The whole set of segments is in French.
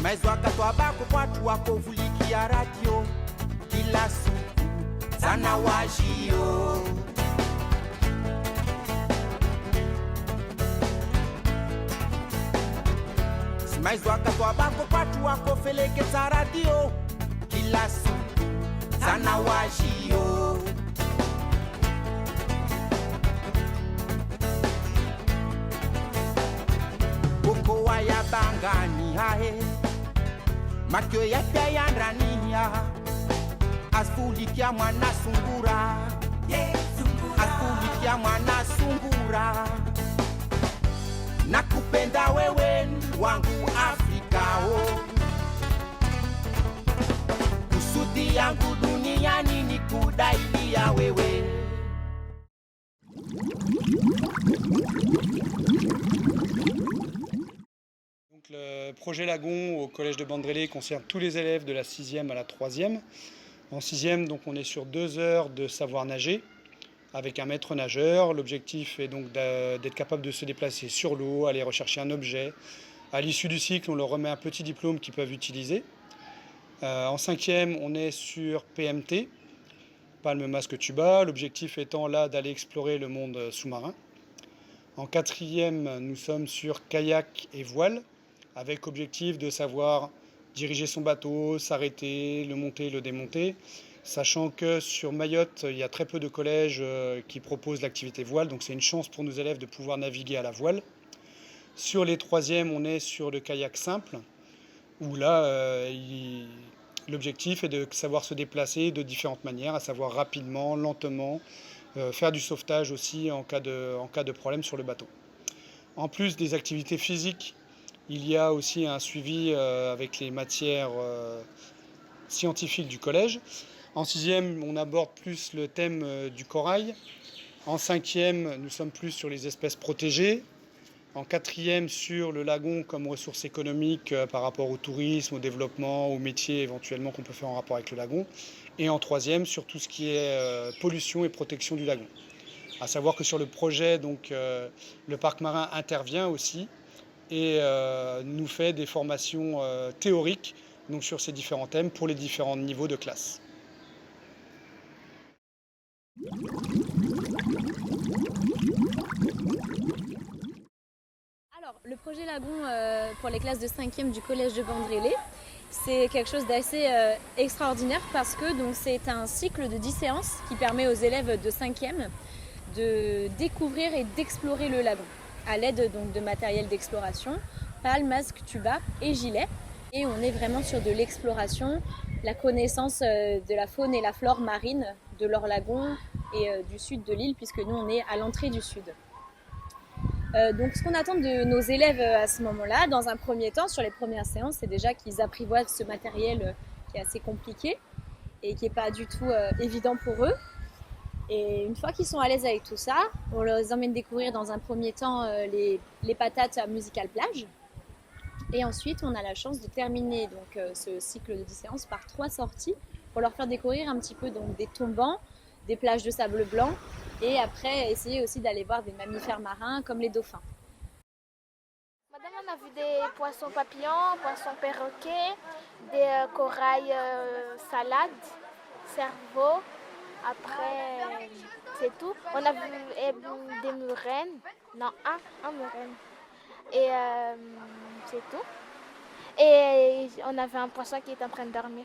mais wakati wabako watu wako vulikia radio kila siku sana wajio. Mais wakati wabako watu wako felekeza radio kila siku sana wajio. Boko waya bangani hae makyo yapya yandrania asfulikia mwana sungura asfulikia mwana sungura nakupenda wewe wangu Afrika o kusudi yangu duniani ni kudailia wewe. Donc, le projet Lagon au collège de Bandrélé concerne tous les élèves de la 6e à la 3e. En 6e, donc, on est sur 2 heures de savoir nager avec un maître nageur. L'objectif est donc d'être capable de se déplacer sur l'eau, aller rechercher un objet. À l'issue du cycle, on leur remet un petit diplôme qu'ils peuvent utiliser. En 5e, on est sur PMT, palme, masque, tuba. L'objectif étant là d'aller explorer le monde sous-marin. En 4e, nous sommes sur kayak et voile, avec objectif de savoir diriger son bateau, s'arrêter, le monter, le démonter. Sachant que sur Mayotte, il y a très peu de collèges qui proposent l'activité voile, donc c'est une chance pour nos élèves de pouvoir naviguer à la voile. Sur les 3e, on est sur le kayak simple, où là, l'objectif est de savoir se déplacer de différentes manières, à savoir rapidement, lentement, faire du sauvetage aussi en cas de problème sur le bateau. En plus des activités physiques, il y a aussi un suivi avec les matières scientifiques du collège. En 6e, on aborde plus le thème du corail. En 5e, nous sommes plus sur les espèces protégées. En 4e, sur le lagon comme ressource économique par rapport au tourisme, au développement, aux métiers éventuellement qu'on peut faire en rapport avec le lagon. Et en 3e, sur tout ce qui est pollution et protection du lagon. À savoir que sur le projet, donc, le parc marin intervient aussi et nous fait des formations théoriques donc, sur ces différents thèmes pour les différents niveaux de classe. Alors, le projet Lagon pour les classes de 5e du collège de Bandrélé, c'est quelque chose d'assez extraordinaire parce que c'est un cycle de 10 séances qui permet aux élèves de 5e de découvrir et d'explorer le lagon à l'aide de matériel d'exploration, palme, masque, tuba et gilet. Et on est vraiment sur de l'exploration, la connaissance de la faune et la flore marine de leur lagon et du sud de l'île puisque nous on est à l'entrée du sud. Donc ce qu'on attend de nos élèves à ce moment-là, dans un premier temps, sur les premières séances, c'est déjà qu'ils apprivoisent ce matériel qui est assez compliqué et qui n'est pas du tout évident pour eux. Et une fois qu'ils sont à l'aise avec tout ça, on les emmène découvrir dans un premier temps les patates à Musical Plage. Et ensuite, on a la chance de terminer donc, ce cycle de 10 séances par 3 sorties pour leur faire découvrir un petit peu donc, des tombants, des plages de sable blanc et après essayer aussi d'aller voir des mammifères marins comme les dauphins. Madame, on a vu des poissons papillons, poissons perroquets, des corails salades, cerveaux. Après, c'est tout. On a vu des murènes. Non, un murène. Et c'est tout. Et on avait un poisson qui était en train de dormir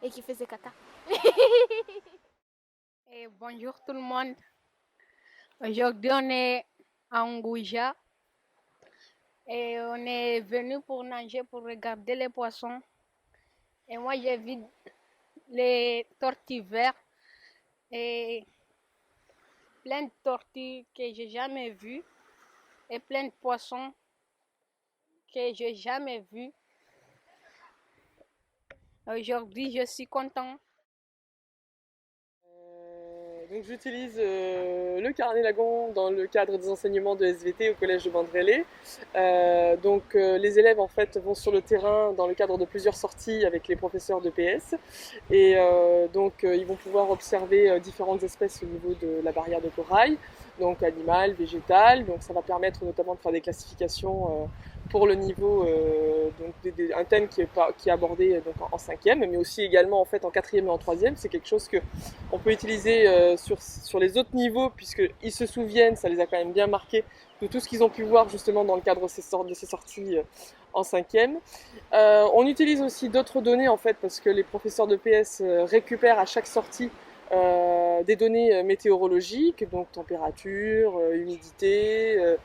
et qui faisait caca. Et bonjour tout le monde. Aujourd'hui, on est à Ngouja et on est venu pour nager, pour regarder les poissons. Et moi, j'ai vu les tortues vertes et plein de tortues que j'ai jamais vues et plein de poissons que j'ai jamais vus. Aujourd'hui, je suis content. Donc j'utilise le carnet Lagon dans le cadre des enseignements de SVT au collège de Bandrélé. Les élèves en fait vont sur le terrain dans le cadre de plusieurs sorties avec les professeurs de PS et ils vont pouvoir observer différentes espèces au niveau de la barrière de corail, donc animales, végétales. Donc ça va permettre notamment de faire des classifications pour le niveau, un thème qui est abordé donc en 5e, mais aussi également en fait en 4e et en 3e. C'est quelque chose qu'on peut utiliser sur les autres niveaux, puisqu'ils se souviennent, ça les a quand même bien marqués, de tout ce qu'ils ont pu voir justement dans le cadre de ces sorties en 5e. On utilise aussi d'autres données en fait, parce que les professeurs de PS récupèrent à chaque sortie des données météorologiques, donc température, humidité,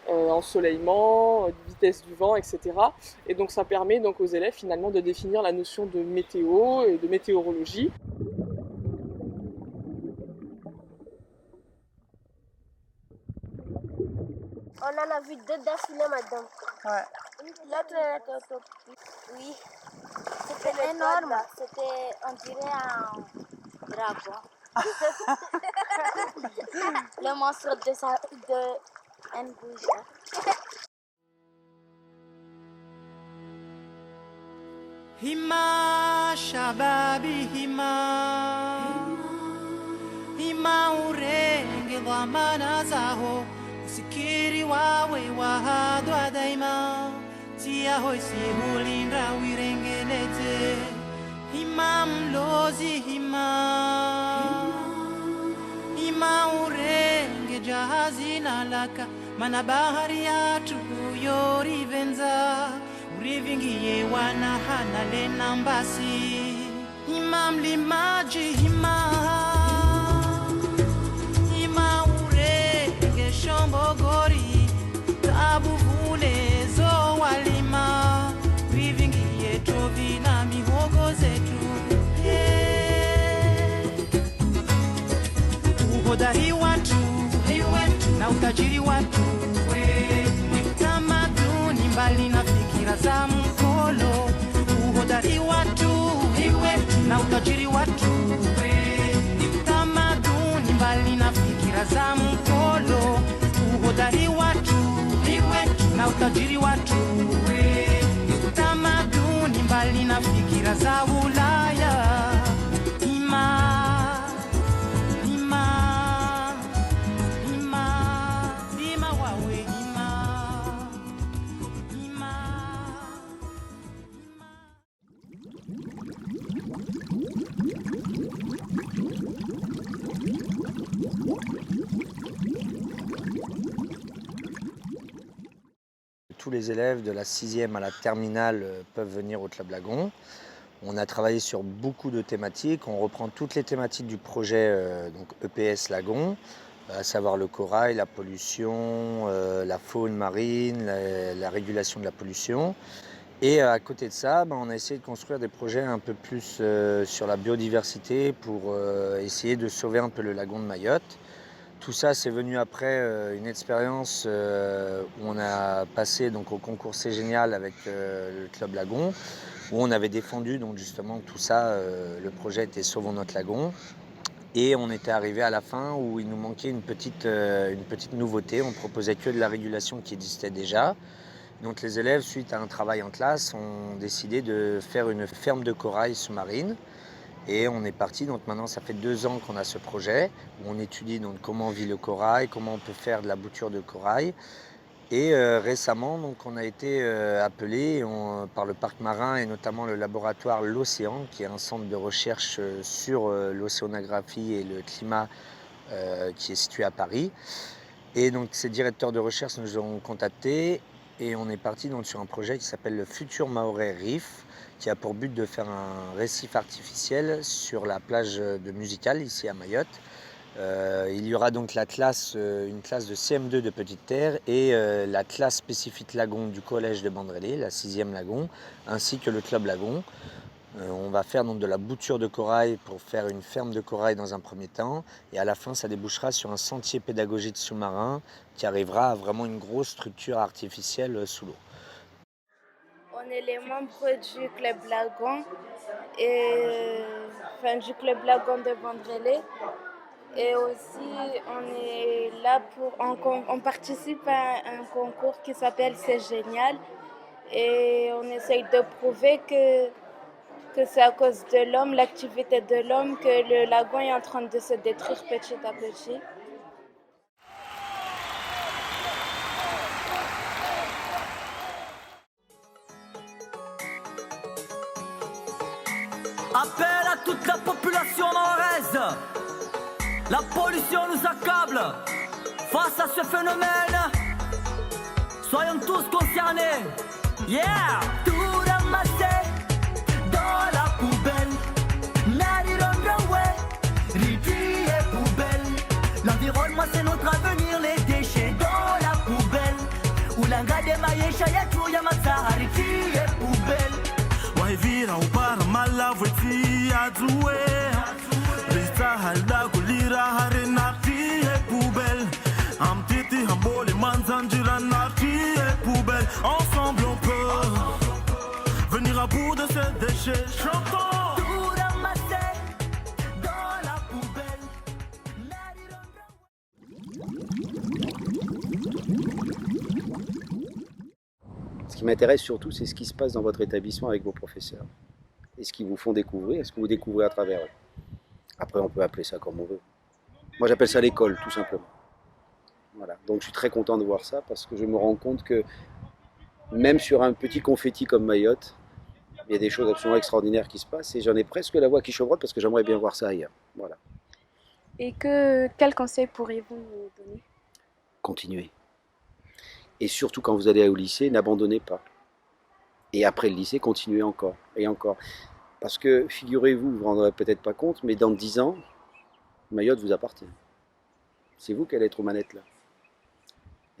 ensoleillement, vitesse du vent, etc. Et donc ça permet donc aux élèves finalement de définir la notion de météo et de météorologie. On en a vu deux d'affilée, madame. Ouais. L'autre était au top. Oui. C'était énorme. C'était, on dirait un dragon. Le monstre de Nguja. Hima shababi hima hima urenge dhamana zaho usikiri wawe wahadwa daima tia hoisi hulinda wirengeleze hima mlozi hima hima urenge jahazi na laka mana bahari yatu yorivenza urivingiye wana hana le nambasi hima mlimaji hima hima urenge shombogori tabu vule zo walima urivingiye tovi na mihogo zetu uhodari watu na utajiri watu tamaduni mbali na fikira za mkolo uhodari watu na utajiri watu tamaduni mbali na fikira za mkolo uhodari watu na utajiri watu tamaduni mbali na fikira za Ulaya Tous les élèves de la 6e à la terminale peuvent venir au Club Lagon. On a travaillé sur beaucoup de thématiques. On reprend toutes les thématiques du projet donc EPS Lagon, à savoir le corail, la pollution, la faune marine, la régulation de la pollution. Et à côté de ça, on a essayé de construire des projets un peu plus sur la biodiversité pour essayer de sauver un peu le lagon de Mayotte. Tout ça, c'est venu après une expérience où on a passé donc, au concours C'est Génial avec le Club Lagon, où on avait défendu donc, justement tout ça, le projet était Sauvons notre lagon. Et on était arrivé à la fin où il nous manquait une petite nouveauté, on proposait que de la régulation qui existait déjà. Donc les élèves, suite à un travail en classe, ont décidé de faire une ferme de corail sous-marine. Et on est parti, donc maintenant ça fait 2 ans qu'on a ce projet, où on étudie donc comment vit le corail, comment on peut faire de la bouture de corail. Et récemment, donc, on a été appelé par le parc marin et notamment le laboratoire L'Océan, qui est un centre de recherche sur l'océanographie et le climat qui est situé à Paris. Et donc ces directeurs de recherche nous ont contactés et on est parti donc, sur un projet qui s'appelle le Futur Mahorais Reef, qui a pour but de faire un récif artificiel sur la plage de Musical, ici à Mayotte. Il y aura donc une classe de CM2 de Petite Terre et la classe spécifique Lagon du collège de Bandrélé, la 6e Lagon, ainsi que le Club Lagon. On va faire donc de la bouture de corail pour faire une ferme de corail dans un premier temps et à la fin ça débouchera sur un sentier pédagogique sous-marin qui arrivera à vraiment une grosse structure artificielle sous l'eau. On est les membres du Club Lagon du Club Lagon de Bandrélé. Et aussi, on est là on participe à un concours qui s'appelle C'est Génial. Et on essaye de prouver que c'est à cause de l'homme, l'activité de l'homme, que le lagon est en train de se détruire petit à petit. Appel à toute la population mahoraise. La pollution nous accable. Face à ce phénomène, soyons tous concernés. Yeah! Tout ramasser dans la poubelle. Rivière poubelle. L'environnement c'est notre avenir. Les déchets dans la poubelle. Ulanga de maisha yetu ya Masahari. Rivière poubelle. Wahivira upara malavweti adue. Rita halda kulira harina rivière poubelle. Amtiti hambole manzanjira na rivière poubelle. Ensemble on peut venir à bout de ces déchets. Chantons. Ce qui m'intéresse surtout, c'est ce qui se passe dans votre établissement avec vos professeurs. Et ce qu'ils vous font découvrir, et ce que vous découvrez à travers eux. Après, on peut appeler ça comme on veut. Moi, j'appelle ça l'école, tout simplement. Voilà. Donc, je suis très content de voir ça, parce que je me rends compte que même sur un petit confetti comme Mayotte, il y a des choses absolument extraordinaires qui se passent, et j'en ai presque la voix qui chevrotte, parce que j'aimerais bien voir ça ailleurs. Voilà. Et quel conseil pourriez-vous nous donner? Continuez. Et surtout quand vous allez au lycée, n'abandonnez pas. Et après le lycée, continuez encore et encore. Parce que, figurez-vous, vous ne vous rendrez peut-être pas compte, mais dans 10 ans, Mayotte vous appartient. C'est vous qui allez être aux manettes là.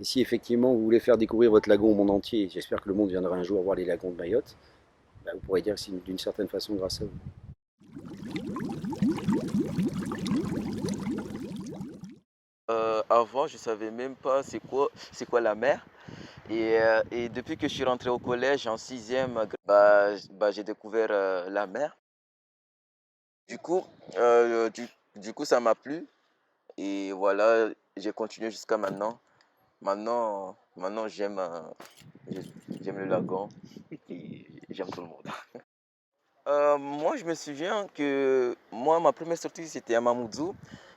Et si effectivement vous voulez faire découvrir votre lagon au monde entier, j'espère que le monde viendra un jour voir les lagons de Mayotte, vous pourrez dire que c'est d'une certaine façon grâce à vous. Avant, je ne savais même pas c'est quoi la mer. Et depuis que je suis rentré au collège en 6e, j'ai découvert la mer. Du coup, ça m'a plu. Et voilà, j'ai continué jusqu'à maintenant. Maintenant j'aime le lagon et j'aime tout le monde. Moi, je me souviens que ma première sortie, c'était à Mamoudzou.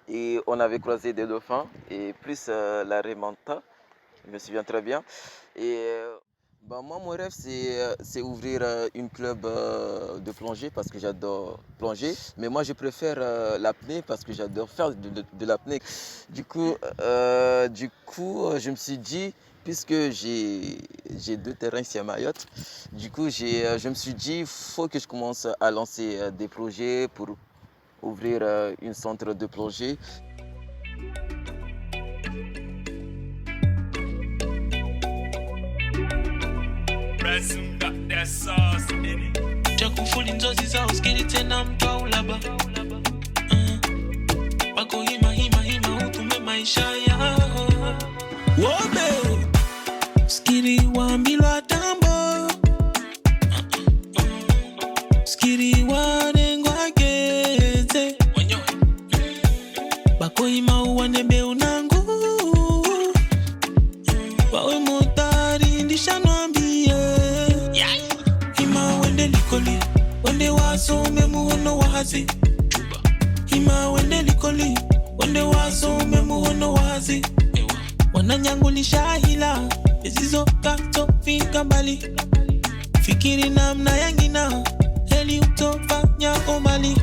Et on avait croisé des dauphins et plus la Remanta, je me souviens très bien. Et moi, mon rêve, c'est ouvrir une club de plongée parce que j'adore plonger. Mais moi, je préfère l'apnée parce que j'adore faire de l'apnée. Du coup, je me suis dit, puisque j'ai 2 terrains ici à Mayotte, du coup, je me suis dit, il faut que je commence à lancer des projets pour ouvrir un centre de plongée. Chakufuli nzozi za uskiri tena mtwa ulaba Bako hima utume maisha ya Wobe Skiri wambilwa tambo Skiri wanengwa geze Bako hima uwanebe unangu Wawe motari ndishanwambie Hima wende likoli Wende wasome muhono wazi Hima wende likoli Wende wasome muhono wazi Wananyangulisha hila Ezizo kato fika mbali Fikiri namna yangina Heli utofanya omali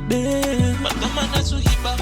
Be Magama na suhiba